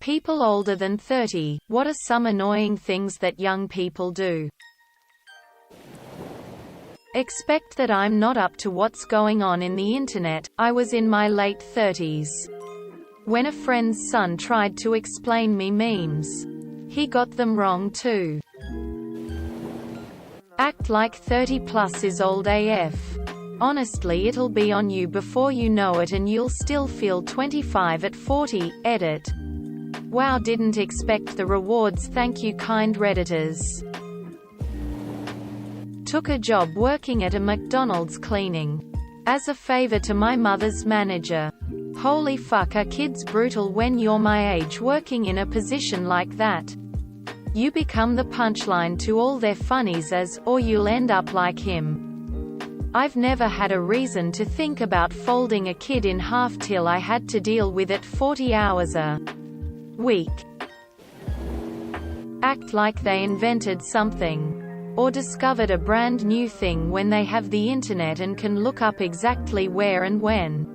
People older than 30, what are some annoying things that young people do? Expect that I'm not up to what's going on in the internet. I was in my late 30s when a friend's son tried to explain me memes. He got them wrong too. Act like 30 plus is old AF. Honestly, it'll be on you before you know it and you'll still feel 25 at 40. Edit. Wow, didn't expect the rewards. Thank you, kind Redditors. Took a job working at a McDonald's cleaning as a favor to my mother's manager. Holy fuck, are kids brutal when you're my age working in a position like that? You become the punchline to all their funnies or you'll end up like him. I've never had a reason to think about folding a kid in half till I had to deal with it 40 hours a week. Act like they invented something or discovered a brand new thing when they have the internet and can look up exactly where and when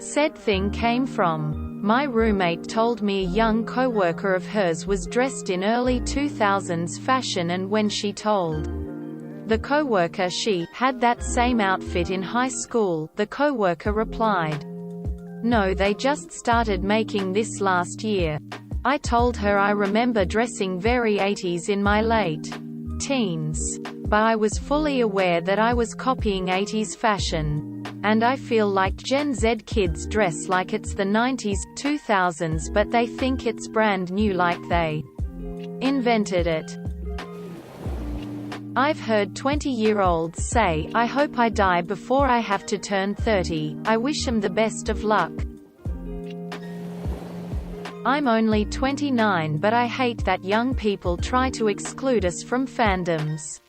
said thing came from. My roommate told me a young coworker of hers was dressed in early 2000s fashion, and when she told the coworker she had that same outfit in high school, the coworker replied, "No, they just started making this last year." I told her I remember dressing very 80s in my late teens. But I was fully aware that I was copying 80s fashion. And I feel like Gen Z kids dress like it's the 90s, 2000s, but they think it's brand new, like they invented it. I've heard 20-year-olds say, "I hope I die before I have to turn 30, I wish 'em the best of luck." I'm only 29, but I hate that young people try to exclude us from fandoms,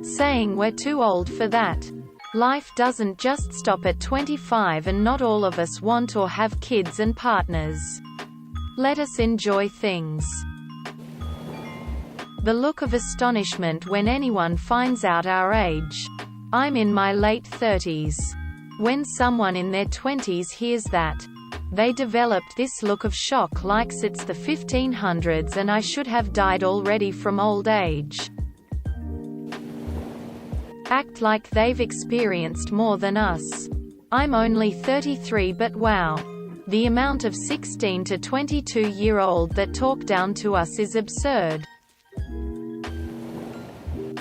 saying we're too old for that. Life doesn't just stop at 25, and not all of us want or have kids and partners. Let us enjoy things. The look of astonishment when anyone finds out our age. I'm in my late 30s. When someone in their 20s hears that, they developed this look of shock like it's the 1500s and I should have died already from old age. Act like they've experienced more than us. I'm only 33, but wow. The amount of 16 to 22-year-old that talk down to us is absurd.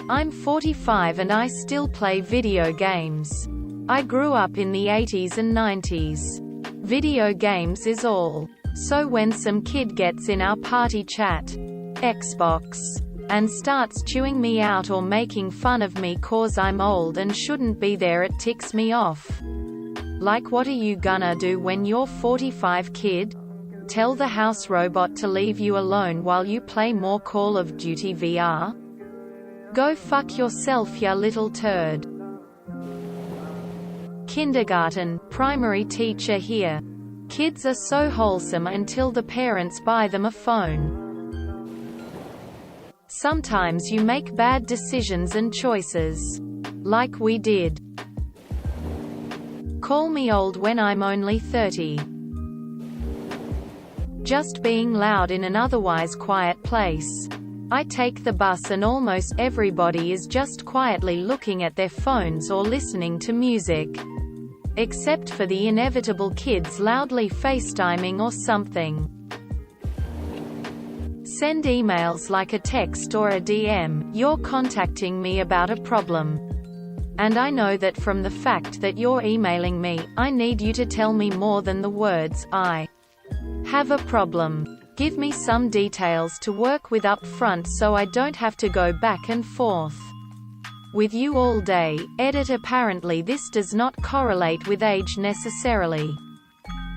I'm 45 and I still play video games. I grew up in the 80s and 90s. Video games is all. So when some kid gets in our party chat, Xbox, and starts chewing me out or making fun of me cause I'm old and shouldn't be there, it ticks me off. Like, what are you gonna do when you're 45, kid? Tell the house robot to leave you alone while you play more Call of Duty VR? Go fuck yourself, ya little turd. Kindergarten, primary teacher here. Kids are so wholesome until the parents buy them a phone. Sometimes you make bad decisions and choices. Like we did. Call me old when I'm only 30. Just being loud in an otherwise quiet place. I take the bus and almost everybody is just quietly looking at their phones or listening to music. Except for the inevitable kids loudly FaceTiming or something. Send emails like a text or a DM, you're contacting me about a problem. And I know that from the fact that you're emailing me, I need you to tell me more than the words, "I have a problem." Give me some details to work with up front so I don't have to go back and forth with you all day. Edit. Apparently this does not correlate with age necessarily.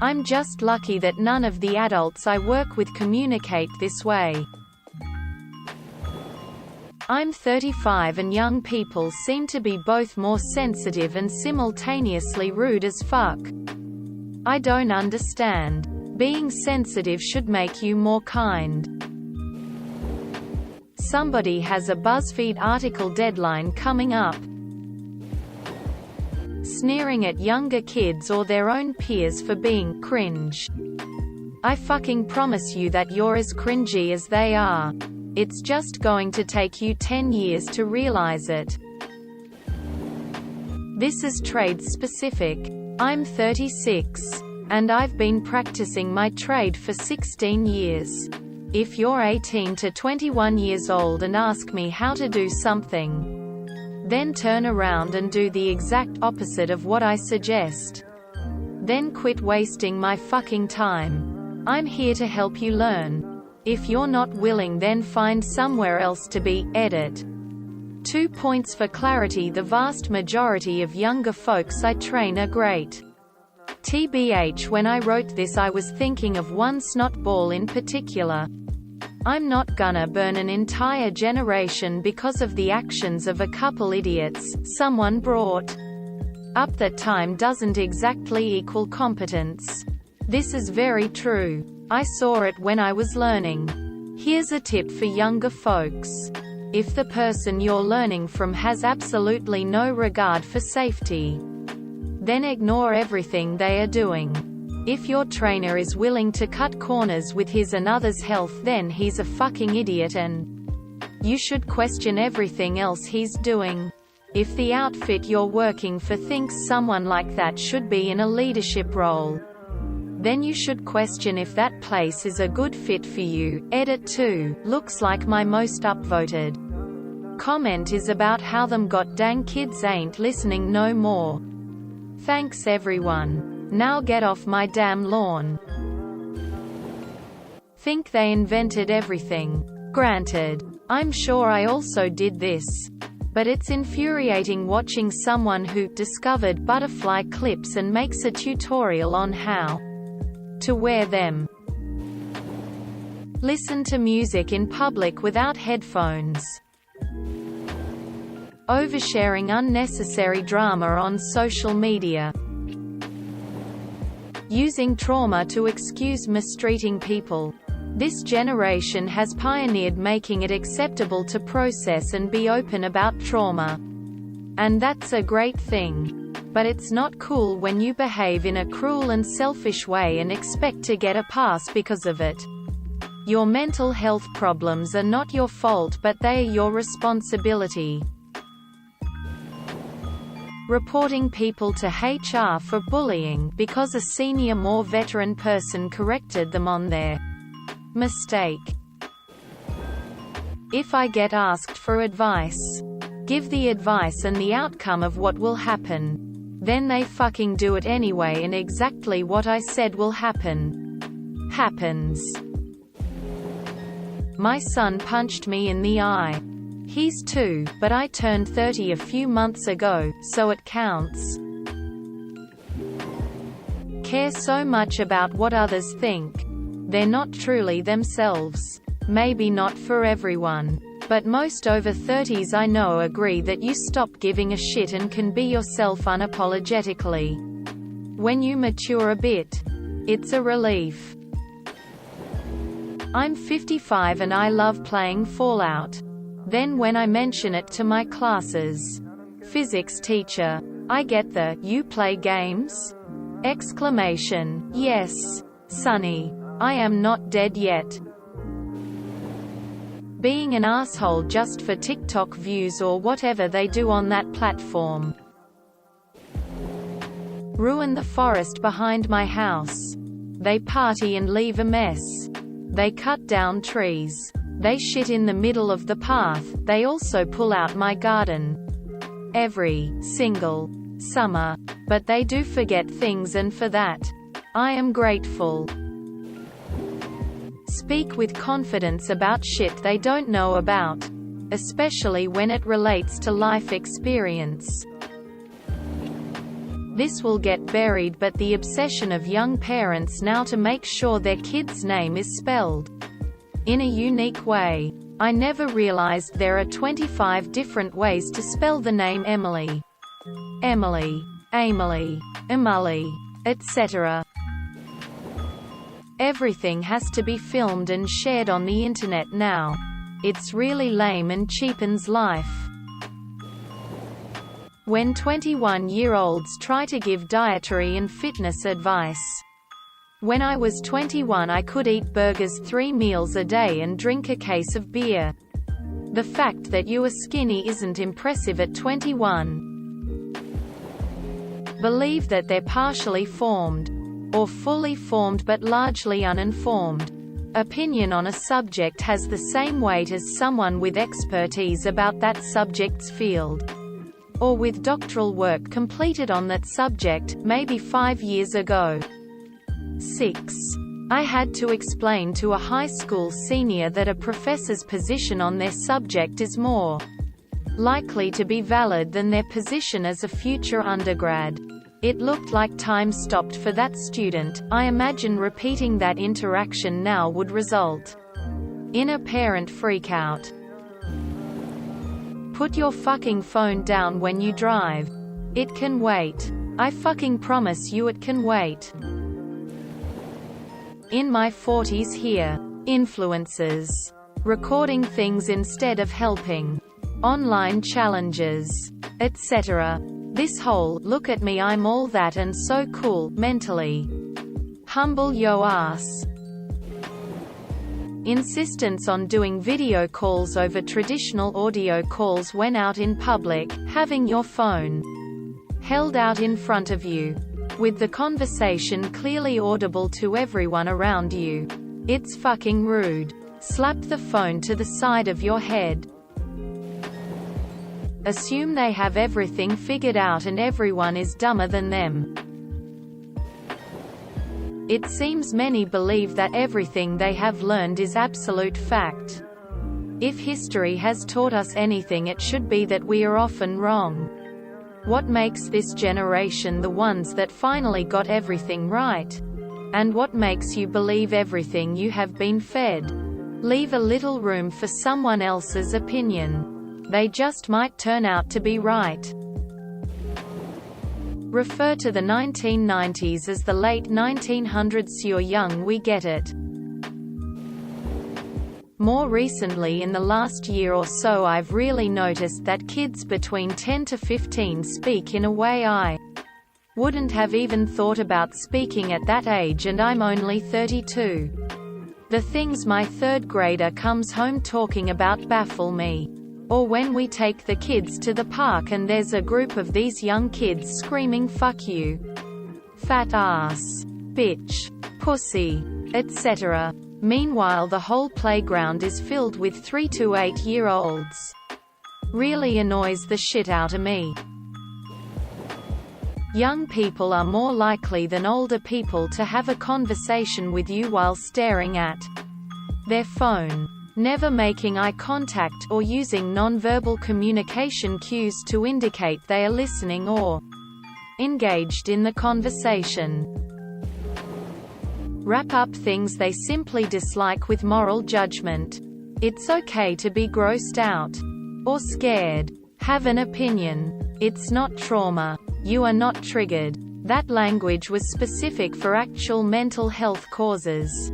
I'm just lucky that none of the adults I work with communicate this way. I'm 35 and young people seem to be both more sensitive and simultaneously rude as fuck. I don't understand. Being sensitive should make you more kind. Somebody has a BuzzFeed article deadline coming up. Sneering at younger kids or their own peers for being cringe. I fucking promise you that you're as cringy as they are. It's just going to take you 10 years to realize it. This is trade specific. I'm 36. And I've been practicing my trade for 16 years. If you're 18 to 21 years old and ask me how to do something, then turn around and do the exact opposite of what I suggest. Then quit wasting my fucking time. I'm here to help you learn. If you're not willing, then find somewhere else to be. Edit. 2 points for clarity: the vast majority of younger folks I train are great. TBH, when I wrote this I was thinking of one snotball in particular. I'm not gonna burn an entire generation because of the actions of a couple idiots someone brought up. That time doesn't exactly equal competence. This is very true. I saw it when I was learning. Here's a tip for younger folks. If the person you're learning from has absolutely no regard for safety, then ignore everything they are doing. If your trainer is willing to cut corners with his and others' health, then he's a fucking idiot and you should question everything else he's doing. If the outfit you're working for thinks someone like that should be in a leadership role, then you should question if that place is a good fit for you. Edit 2. Looks like my most upvoted comment is about how them goddamn kids ain't listening no more. Thanks everyone. Now get off my damn lawn. Think they invented everything. Granted, I'm sure I also did this. But it's infuriating watching someone who discovered butterfly clips and makes a tutorial on how to wear them. Listen to music in public without headphones. Oversharing unnecessary drama on social media. Using trauma to excuse mistreating people. This generation has pioneered making it acceptable to process and be open about trauma. And that's a great thing. But it's not cool when you behave in a cruel and selfish way and expect to get a pass because of it. Your mental health problems are not your fault, but they are your responsibility. Reporting people to HR for bullying because a senior, more veteran person corrected them on their mistake. If I get asked for advice, give the advice and the outcome of what will happen. Then they fucking do it anyway, and exactly what I said will happen happens. My son punched me in the eye. He's 2, but I turned 30 a few months ago, so it counts. Care so much about what others think. They're not truly themselves. Maybe not for everyone. But most over 30s I know agree that you stop giving a shit and can be yourself unapologetically. When you mature a bit, it's a relief. I'm 55 and I love playing Fallout. Then when I mention it to my classes, physics teacher, I get the "you play games?" exclamation. Yes, Sonny. I am not dead yet. Being an asshole just for TikTok views or whatever they do on that platform. Ruin the forest behind my house. They party and leave a mess. They cut down trees. They shit in the middle of the path. They also pull out my garden every single summer. But they do forget things, and for that, I am grateful. Speak with confidence about shit they don't know about, especially when it relates to life experience. This will get buried, but the obsession of young parents now to make sure their kid's name is spelled in a unique way. I never realized there are 25 different ways to spell the name Emily. Emily, Emily, Emily, etc. Everything has to be filmed and shared on the internet now. It's really lame and cheapens life. When 21-year-olds try to give dietary and fitness advice, When I was 21 I could eat burgers 3 meals a day and drink a case of beer. The fact that you are skinny isn't impressive at 21. Believe that they're partially formed. Or fully formed but largely uninformed. Opinion on a subject has the same weight as someone with expertise about that subject's field. Or with doctoral work completed on that subject, maybe 5 years ago. 6. I had to explain to a high school senior that a professor's position on their subject is more likely to be valid than their position as a future undergrad. It looked like time stopped for that student. I imagine repeating that interaction now would result in a parent freakout. Put your fucking phone down when you drive. It can wait. I fucking promise you it can wait. In my 40s here. Influencers. Recording things instead of helping. Online challenges. Etc. This whole, look at me I'm all that and so cool, mentally. Humble yo ass. Insistence on doing video calls over traditional audio calls when out in public, having your phone held out in front of you, with the conversation clearly audible to everyone around you. It's fucking rude. Slap the phone to the side of your head. Assume they have everything figured out and everyone is dumber than them. It seems many believe that everything they have learned is absolute fact. If history has taught us anything it should be that we are often wrong. What makes this generation the ones that finally got everything right? And what makes you believe everything you have been fed? Leave a little room for someone else's opinion. They just might turn out to be right. Refer to the 1990s as the late 1900s. You're young, we get it. More recently in the last year or so I've really noticed that kids between 10 to 15 speak in a way I wouldn't have even thought about speaking at that age, and I'm only 32. The things my third grader comes home talking about baffle me. Or when we take the kids to the park and there's a group of these young kids screaming fuck you, fat ass, bitch, pussy, etc. Meanwhile the whole playground is filled with 3 to 8-year-olds. Really annoys the shit out of me. Young people are more likely than older people to have a conversation with you while staring at their phone, never making eye contact or using nonverbal communication cues to indicate they are listening or engaged in the conversation. Wrap up things they simply dislike with moral judgment. It's okay to be grossed out or scared. Have an opinion. It's not trauma. You are not triggered. That language was specific for actual mental health causes.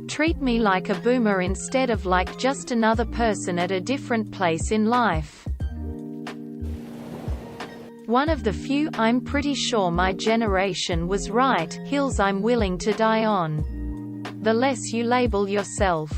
Treat me like a boomer instead of like just another person at a different place in life. One of the few, I'm pretty sure my generation was right, hills I'm willing to die on. The less you label yourself,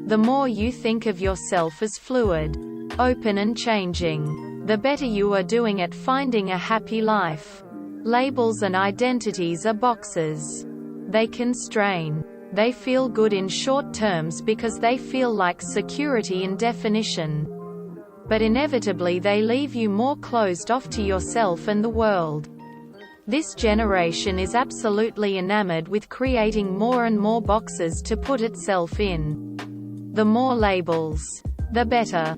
the more you think of yourself as fluid, open and changing, the better you are doing at finding a happy life. Labels and identities are boxes. They constrain. They feel good in short terms because they feel like security in definition. But inevitably they leave you more closed off to yourself and the world. This generation is absolutely enamored with creating more and more boxes to put itself in. The more labels, the better.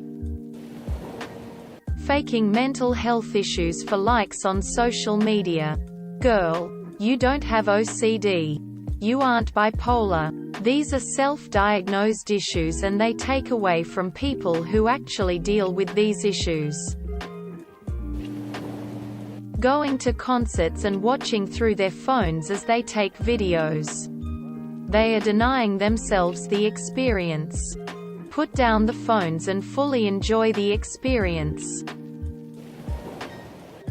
Faking mental health issues for likes on social media. Girl, you don't have OCD. You aren't bipolar. These are self-diagnosed issues and they take away from people who actually deal with these issues. Going to concerts and watching through their phones as they take videos. They are denying themselves the experience. Put down the phones and fully enjoy the experience.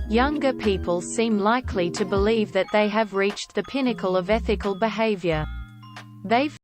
Younger people seem likely to believe that they have reached the pinnacle of ethical behavior. They've